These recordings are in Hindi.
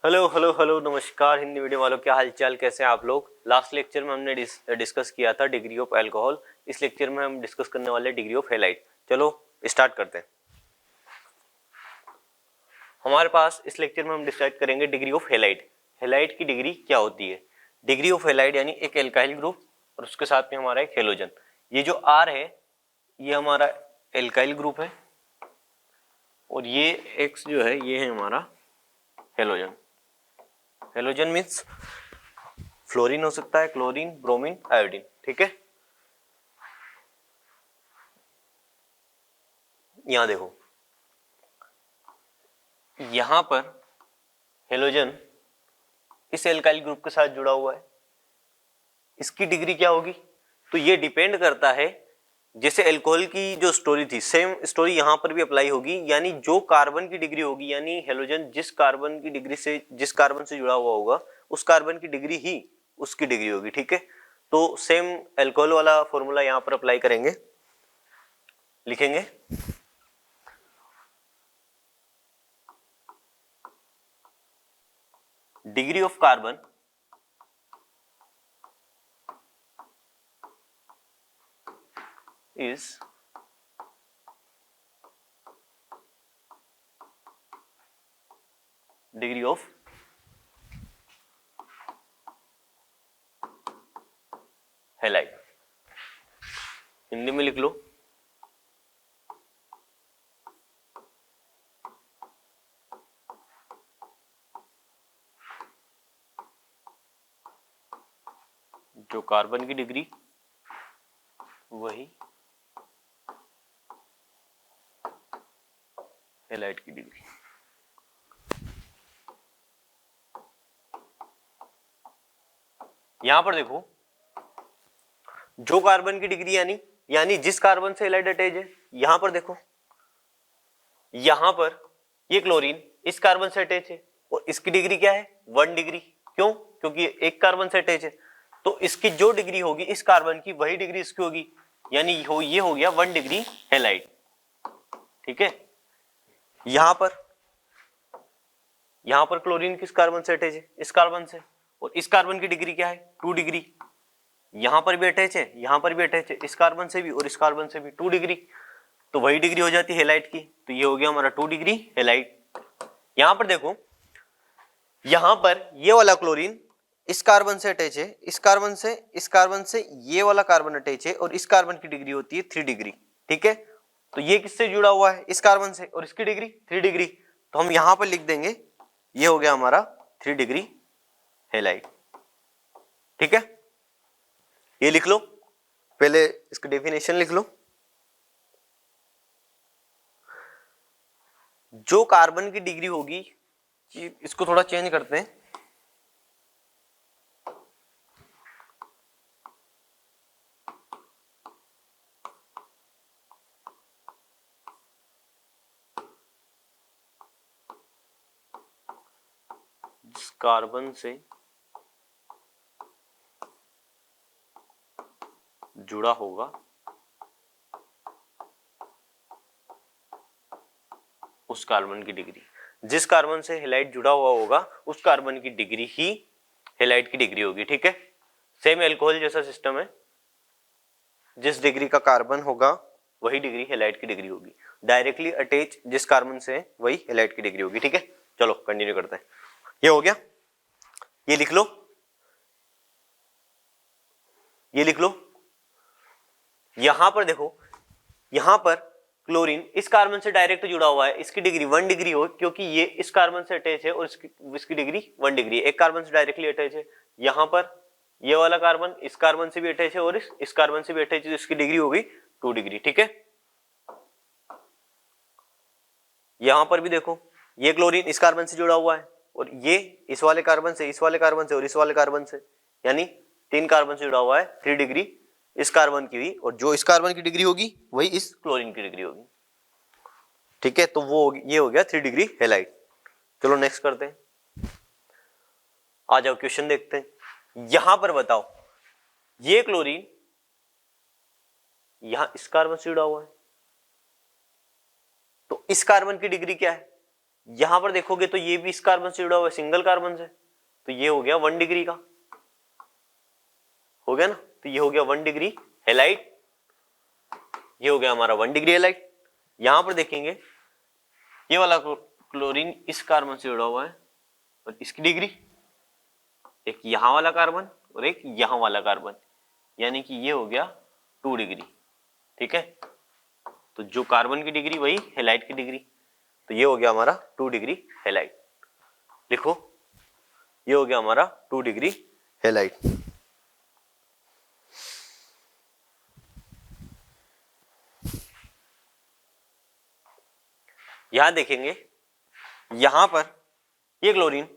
हेलो हेलो हेलो नमस्कार हिंदी मीडियम वालों, क्या हाल चाल, कैसे हैं आप लोग। लास्ट लेक्चर में हमने डिस्कस किया था डिग्री ऑफ अल्कोहल। इस लेक्चर में हम डिस्कस करने वाले डिग्री ऑफ हैलाइड। चलो स्टार्ट करते हैं। हमारे पास इस लेक्चर में हम डिसाइड करेंगे डिग्री ऑफ हैलाइड। हैलाइड की डिग्री क्या होती है। डिग्री ऑफ हैलाइड यानी एक एल्काइल ग्रुप और उसके साथ में हमारा एक हेलोजन। ये जो आर है ये हमारा एल्काइल ग्रुप है और ये एक्स जो है ये है हमारा हेलोजन। हेलोजन मीन्स फ्लोरीन हो सकता है, क्लोरीन, ब्रोमीन, आयोडीन। ठीक है, यहां देखो, यहां पर हेलोजन इस एल्काइल ग्रुप के साथ जुड़ा हुआ है। इसकी डिग्री क्या होगी, तो ये डिपेंड करता है। जैसे अल्कोहल की जो स्टोरी थी सेम स्टोरी यहां पर भी अप्लाई होगी, यानी जो कार्बन की डिग्री होगी, यानी हेलोजन जिस कार्बन की डिग्री से जिस कार्बन से जुड़ा हुआ होगा उस कार्बन की डिग्री ही उसकी डिग्री होगी। ठीक है, तो सेम अल्कोहल वाला फॉर्मूला यहां पर अप्लाई करेंगे, लिखेंगे degree of carbon is degree of halide. Hindi में लिख लो जो कार्बन की डिग्री वही हैलाइड की डिग्री। यहां पर देखो जो कार्बन की डिग्री यानी जिस कार्बन से हैलाइड अटैच है, यहां पर देखो, यहां पर ये क्लोरीन इस कार्बन से अटैच है और इसकी डिग्री क्या है 1 डिग्री। क्यों, क्योंकि एक कार्बन से अटैच है, तो इसकी जो डिग्री होगी इस कार्बन की वही डिग्री इसकी होगी, यानी ये हो गया 1 डिग्री हैलाइड। ठीक है, यहां पर क्लोरीन किस कार्बन से अटैच है, इस कार्बन से, और इस कार्बन की डिग्री क्या है 2 डिग्री। यहां पर भी अटैच है, यहां पर भी अटैच है, इस कार्बन से भी और इस कार्बन से भी 2 डिग्री, तो वही डिग्री हो जाती है हैलाइड की। तो ये हो गया हमारा 2 डिग्री हैलाइड। यहां पर देखो, यहां पर ये वाला क्लोरीन इस कार्बन से अटैच है, इस कार्बन से ये वाला कार्बन अटैच है और इस कार्बन की डिग्री होती है 3 डिग्री। ठीक है, तो ये किससे जुड़ा हुआ है, इस कार्बन से, और इसकी डिग्री 3 डिग्री, तो हम यहां पर लिख देंगे ये हो गया हमारा 3 डिग्री हैलाइड। ठीक है, ये लिख लो, पहले इसकी डेफिनेशन लिख लो। जो कार्बन की डिग्री होगी, इसको थोड़ा चेंज करते हैं, जिस कार्बन से जुड़ा होगा उस कार्बन की डिग्री, जिस कार्बन से हैलाइड जुड़ा हुआ होगा उस कार्बन की डिग्री ही हैलाइड की डिग्री होगी। ठीक है, सेम अल्कोहल जैसा सिस्टम है, जिस डिग्री का कार्बन होगा वही डिग्री हैलाइड की डिग्री होगी। डायरेक्टली अटैच जिस कार्बन से वही हैलाइड की डिग्री होगी। ठीक है, चलो कंटिन्यू करते हैं। ये हो गया, ये लिख लो, ये लिख लो। यहां पर देखो, यहां पर क्लोरीन इस कार्बन से डायरेक्ट जुड़ा हुआ है, इसकी डिग्री 1 डिग्री हो, क्योंकि ये इस कार्बन से अटैच है और इसकी डिग्री 1 डिग्री, एक कार्बन से डायरेक्टली अटैच है। यहां पर ये वाला कार्बन इस कार्बन से भी अटैच है और इस कार्बन से भी अटैच है, तो इसकी डिग्री होगी 2 डिग्री। ठीक है, यहां पर भी देखो, ये क्लोरीन इस कार्बन से जुड़ा हुआ है और ये इस वाले कार्बन से, इस वाले कार्बन से और इस वाले कार्बन से, यानी 3 कार्बन से जुड़ा हुआ है। 3 डिग्री इस कार्बन की हुई और जो इस कार्बन की डिग्री होगी वही इस क्लोरीन की डिग्री होगी। ठीक है, तो वो ये हो गया 3 डिग्री हैलाइड। चलो नेक्स्ट करते हैं, आ जाओ क्वेश्चन देखते हैं। यहां पर बताओ, ये क्लोरीन यहां इस कार्बन से जुड़ा हुआ है, तो इस कार्बन की डिग्री क्या है यहां पर देखोगे तो ये भी इस कार्बन से जुड़ा हुआ है, सिंगल कार्बन से, तो ये हो गया 1 डिग्री का, हो गया ना, तो ये हो गया 1 डिग्री हेलाइट, ये हो गया हमारा 1 डिग्री हेलाइट। यहां पर देखेंगे ये वाला क्लोरीन इस कार्बन से जुड़ा हुआ है और इसकी डिग्री, एक यहां वाला कार्बन और एक यहां वाला कार्बन, यानी कि ये हो गया 2 डिग्री। ठीक है, तो जो कार्बन की डिग्री वही हेलाइट की डिग्री, तो ये हो गया हमारा 2 डिग्री हेलाइट। लिखो, ये हो गया हमारा 2 डिग्री हेलाइट। यहां देखेंगे, यहां पर ये क्लोरीन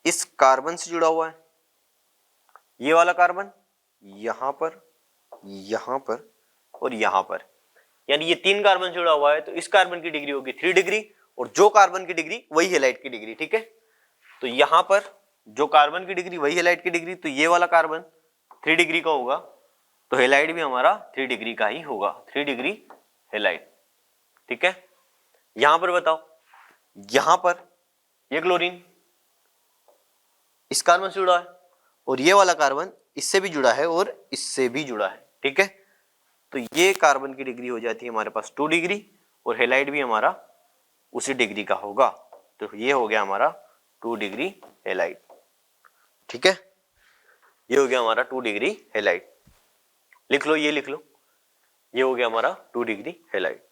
इस कार्बन से जुड़ा हुआ है, ये वाला कार्बन यहां पर, यहां पर और यहां पर, यानी ये 3 कार्बन जुड़ा हुआ है, तो इस कार्बन की डिग्री होगी 3 डिग्री और जो कार्बन की डिग्री वही हेलाइट की डिग्री। ठीक है, तो यहां पर जो कार्बन की डिग्री वही हेलाइट की डिग्री, तो ये वाला कार्बन 3 डिग्री का होगा, तो हेलाइट भी हमारा 3 डिग्री का ही होगा, 3 डिग्री हेलाइट। ठीक है, यहां पर बताओ, यहां पर ये क्लोरीन इस कार्बन से जुड़ा है और ये वाला कार्बन इससे भी जुड़ा है और इससे भी जुड़ा है। ठीक है, तो ये कार्बन की डिग्री हो जाती है हमारे पास 2 डिग्री और हेलाइट भी हमारा उसी डिग्री का होगा, तो ये हो गया हमारा 2 डिग्री हेलाइट। ठीक है, ये हो गया हमारा 2 डिग्री हेलाइट। लिख लो, ये लिख लो, ये हो गया हमारा 2 डिग्री हेलाइट।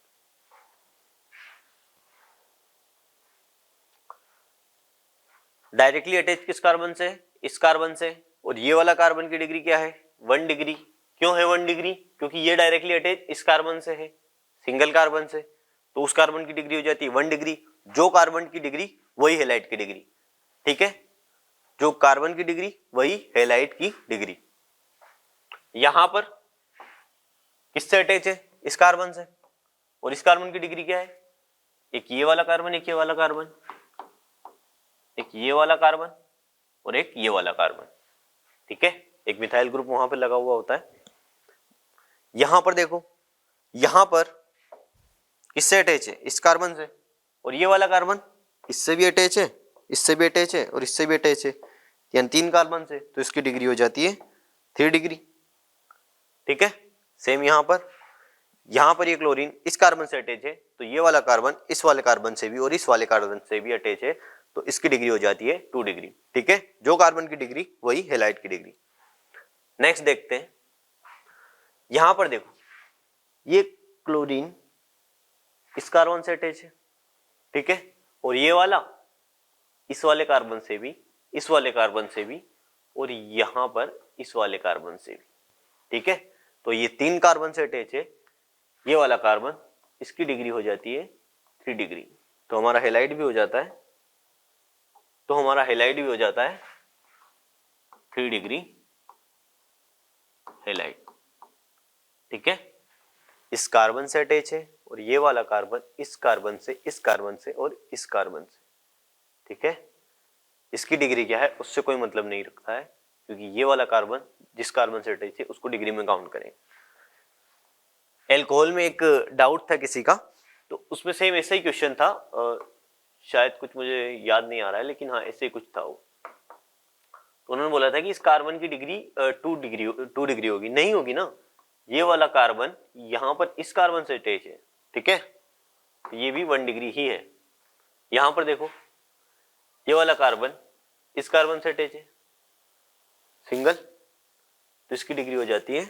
डायरेक्टली अटैच किस कार्बन से, इस कार्बन से, और ये वाला कार्बन की डिग्री क्या है 1 डिग्री। क्यों है 1 डिग्री, क्योंकि ये डायरेक्टली अटैच इस कार्बन से है, सिंगल कार्बन से, तो उस कार्बन की डिग्री हो जाती है 1 डिग्री, जो कार्बन की डिग्री वही हेलाइट की डिग्री। ठीक है, जो कार्बन की डिग्री वही हेलाइट की डिग्री। यहां पर किससे अटैच है, इस कार्बन से, और इस कार्बन की डिग्री क्या है, एक ये वाला कार्बन, एक ये वाला कार्बन, एक ये वाला कार्बन और एक ये वाला कार्बन। ठीक है, एक मिथाइल ग्रुप वहां पर लगा हुआ होता है। यहां पर देखो, यहां पर किससे अटैच है, इस कार्बन से, और ये वाला कार्बन इससे भी अटैच है, इससे भी अटैच है और इससे भी अटैच है, यानी 3 कार्बन से, तो इसकी डिग्री हो जाती है 3 डिग्री। ठीक है, सेम यहां पर ये क्लोरीन इस कार्बन से अटैच है, तो ये वाला कार्बन इस वाले कार्बन से भी और इस वाले कार्बन से भी अटैच है, तो इसकी डिग्री हो जाती है 2 डिग्री। ठीक है, जो कार्बन की डिग्री वही हेलाइट की डिग्री। नेक्स्ट देखते हैं, यहां पर देखो, ये क्लोरीन इस कार्बन से अटैच है, ठीक है, और ये वाला इस वाले कार्बन से भी, इस वाले कार्बन से भी, और यहां पर इस वाले कार्बन से भी। ठीक है, तो ये 3 कार्बन से अटैच है, ये वाला कार्बन, इसकी डिग्री हो जाती है 3 डिग्री, तो हमारा हेलाइट भी हो जाता है, तो हमारा हेलाइट भी हो जाता है 3 डिग्री हेलाइट। ठीक है, इस कार्बन से अटैच है और ये वाला कार्बन इस कार्बन से, इस कार्बन से और इस कार्बन से। ठीक है, इसकी डिग्री क्या है उससे कोई मतलब नहीं रखता है, क्योंकि ये वाला कार्बन जिस कार्बन से अटैच है उसको डिग्री में काउंट करें। एल्कोहल में एक डाउट था किसी का, तो उसमें सेम ऐसा ही क्वेश्चन था, शायद कुछ मुझे याद नहीं आ रहा है, लेकिन हाँ ऐसे ही कुछ था वो। तो उन्होंने बोला था कि इस कार्बन की डिग्री 2 डिग्री होगी, नहीं होगी ना, ये वाला कार्बन यहां पर इस कार्बन से अटैच है। ठीक है, तो ये भी 1 डिग्री ही है। यहां पर देखो, ये वाला कार्बन इस कार्बन से अटैच है, सिंगल, तो इसकी डिग्री हो जाती है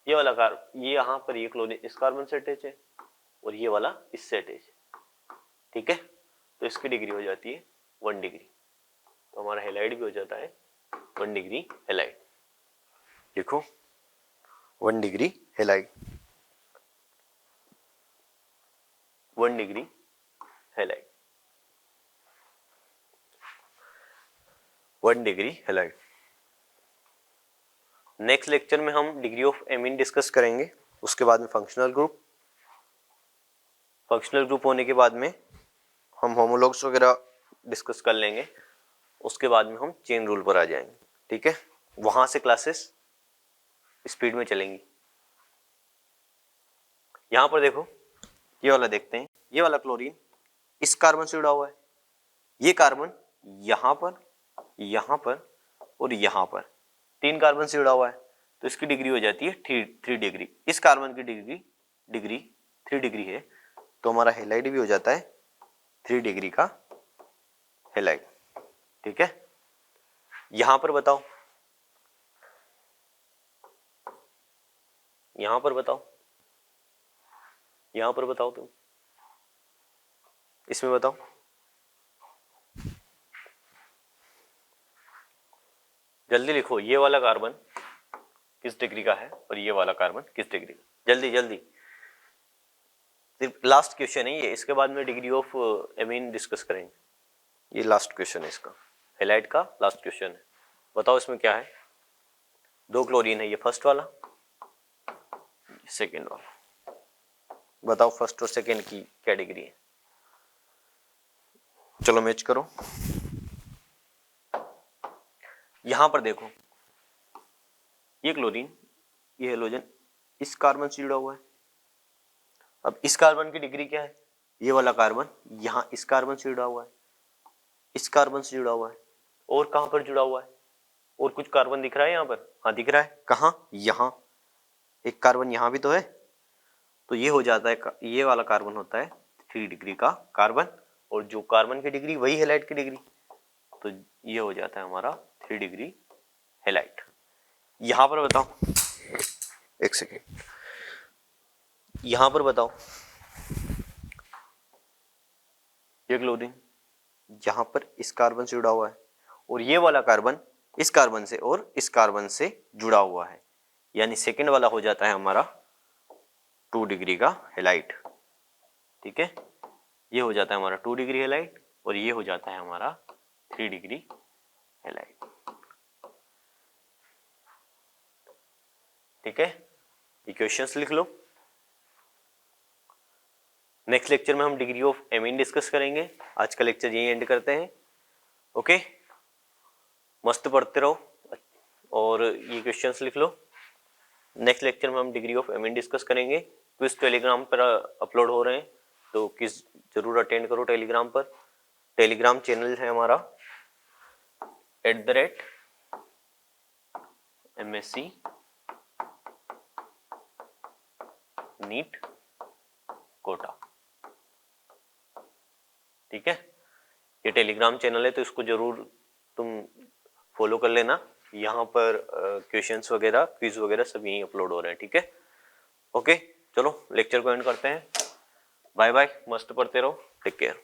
ये वाला कार्बन, ये यहां पर ये क्लोरीन इस कार्बन से अटैच है और ये वाला इससे अटैच है। ठीक है, तो इसकी डिग्री हो जाती है 1 डिग्री, तो हमारा हेलाइड भी हो जाता है 1 डिग्री हेलाइड। देखो 1 degree halide, 1 degree halide, 1 degree halide. Next lecture में हम डिग्री ऑफ एमीन डिस्कस करेंगे, उसके बाद में फंक्शनल ग्रुप, फंक्शनल ग्रुप होने के बाद में हम होमोलॉग्स वगैरह डिस्कस कर लेंगे, उसके बाद में हम चेन रूल पर आ जाएंगे। ठीक है, वहां से क्लासेस स्पीड में चलेंगी। यहां पर देखो, ये वाला देखते हैं, ये वाला क्लोरीन इस कार्बन से जुड़ा हुआ है, ये कार्बन यहां पर, यहां पर और यहां पर 3 कार्बन से जुड़ा हुआ है, तो इसकी डिग्री हो जाती है 3 डिग्री। इस कार्बन की डिग्री 3 डिग्री है, तो हमारा हेलाइड भी हो जाता है 3 डिग्री का हेलाइड। ठीक है, यहां पर बताओ, यहां पर बताओ, यहां पर बताओ, तुम इसमें बताओ। जल्दी लिखो, ये वाला कार्बन किस डिग्री का है और ये वाला कार्बन किस डिग्री का, जल्दी जल्दी। सिर्फ लास्ट क्वेश्चन है ये, इसके बाद में डिग्री ऑफ एमीन डिस्कस करेंगे। ये लास्ट क्वेश्चन है इसका, हेलाइड का लास्ट क्वेश्चन है। बताओ इसमें क्या है। 2 क्लोरीन है, ये फर्स्ट वाला, सेकेंड वाला। बताओ फर्स्ट और सेकेंड की क्या डिग्री है। चलो मैच करो। यहां पर देखो, ये क्लोरीन, ये हेलोजन इस कार्बन से जुड़ा हुआ है। अब इस कार्बन की डिग्री क्या है, ये वाला कार्बन यहां इस कार्बन से जुड़ा हुआ है, इस कार्बन से जुड़ा हुआ है, और कहां पर जुड़ा हुआ है, और कुछ कार्बन दिख रहा है यहां पर, हाँ दिख रहा है, कहां, यहां एक कार्बन यहां भी तो है, तो ये हो जाता है, ये वाला कार्बन होता है 3 डिग्री का कार्बन, और जो कार्बन की डिग्री वही हेलाइड की डिग्री, तो ये हो जाता है हमारा 3 डिग्री हेलाइड। यहां पर बताओ, एक सेकेंड, यहां पर बताओ, ये क्लोरीन यहां पर इस कार्बन से जुड़ा हुआ है, और ये वाला कार्बन इस कार्बन से और इस कार्बन से जुड़ा हुआ है, यानी सेकंड वाला हो जाता है हमारा 2 डिग्री का हेलाइड। ठीक है, ये हो जाता है हमारा 2 डिग्री हेलाइड, और ये हो जाता है हमारा 3 डिग्री हेलाइड। ठीक है, इक्वेशंस लिख लो। नेक्स्ट लेक्चर में हम डिग्री ऑफ एमीन डिस्कस करेंगे। आज का लेक्चर यही एंड करते हैं। ओके, मस्त पढ़ते रहो और ये क्वेश्चंस लिख लो। नेक्स्ट लेक्चर में हम डिग्री ऑफ एमीन डिस्कस करेंगे। क्विज टेलीग्राम पर अपलोड हो रहे हैं, तो क्विज जरूर अटेंड करो टेलीग्राम पर। टेलीग्राम चैनल है हमारा @MSc नीट कोटा। ठीक है, ये टेलीग्राम चैनल है, तो इसको जरूर तुम फॉलो कर लेना। यहाँ पर क्वेश्चंस वगैरह, क्विज वगैरह सब यहीं अपलोड हो रहे हैं। ठीक है, ओके, चलो लेक्चर को एंड करते हैं। बाय बाय, मस्त पढ़ते रहो, टेक केयर।